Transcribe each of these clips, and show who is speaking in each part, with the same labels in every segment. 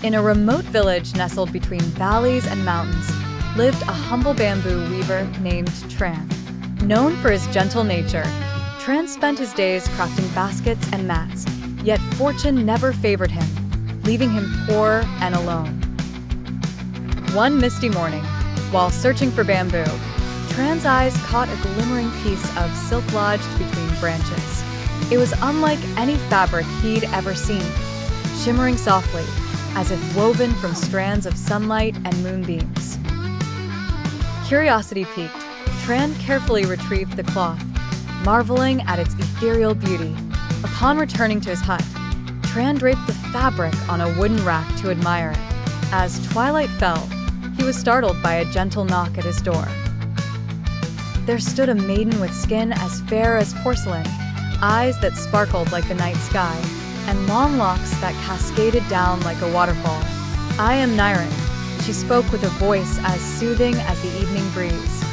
Speaker 1: In a remote village nestled between valleys and mountains, lived a humble bamboo weaver named Tran. Known for his gentle nature, Tran spent his days crafting baskets and mats, yet fortune never favored him, leaving him poor and alone. One misty morning, while searching for bamboo, Tran's eyes caught a glimmering piece of silk lodged between branches. It was unlike any fabric he'd ever seen, shimmering softly, as if woven from strands of sunlight and moonbeams. Curiosity piqued, Tran carefully retrieved the cloth, marveling at its ethereal beauty. Upon returning to his hut, Tran draped the fabric on a wooden rack to admire it. As twilight fell, he was startled by a gentle knock at his door. There stood a maiden with skin as fair as porcelain, eyes that sparkled like the night sky, and long locks that cascaded down like a waterfall. "I am Niren," she spoke with a voice as soothing as the evening breeze.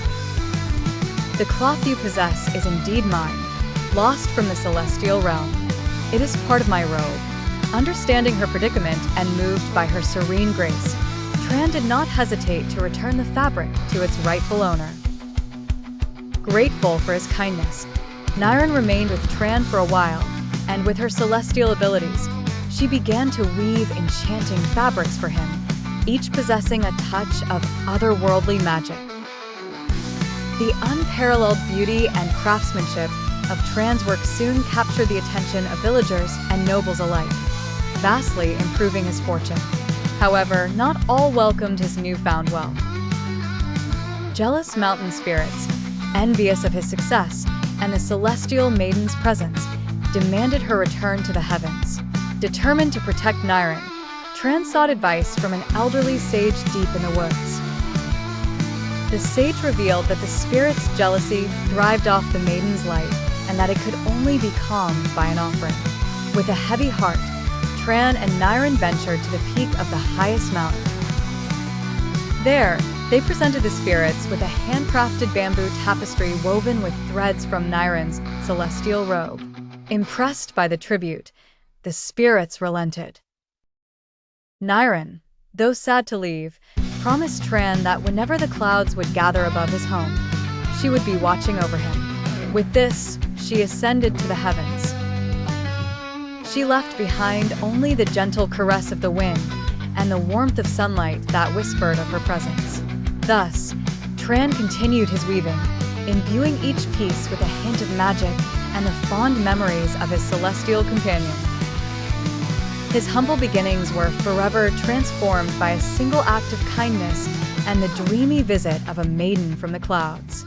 Speaker 1: "The cloth you possess is indeed mine, lost from the celestial realm. It is part of my robe." Understanding her predicament and moved by her serene grace, Tran did not hesitate to return the fabric to its rightful owner. Grateful for his kindness, Niren remained with Tran for a while, and with her celestial abilities, she began to weave enchanting fabrics for him, each possessing a touch of otherworldly magic. The unparalleled beauty and craftsmanship of Tran's work soon captured the attention of villagers and nobles alike, vastly improving his fortune. However, not all welcomed his newfound wealth. Jealous mountain spirits, envious of his success and the celestial maiden's presence, demanded her return to the heavens. Determined to protect Niren, Tran sought advice from an elderly sage deep in the woods. The sage revealed that the spirit's jealousy thrived off the maiden's light, and that it could only be calmed by an offering. With a heavy heart, Tran and Niren ventured to the peak of the highest mountain. There, they presented the spirits with a handcrafted bamboo tapestry woven with threads from Niren's celestial robe. Impressed by the tribute, the spirits relented. Niren, though sad to leave, promised Tran that whenever the clouds would gather above his home, she would be watching over him. With this, she ascended to the heavens. She left behind only the gentle caress of the wind and the warmth of sunlight that whispered of her presence. Thus, Tran continued his weaving, imbuing each piece with a hint of magic and the fond memories of his celestial companion. His humble beginnings were forever transformed by a single act of kindness and the dreamy visit of a maiden from the clouds.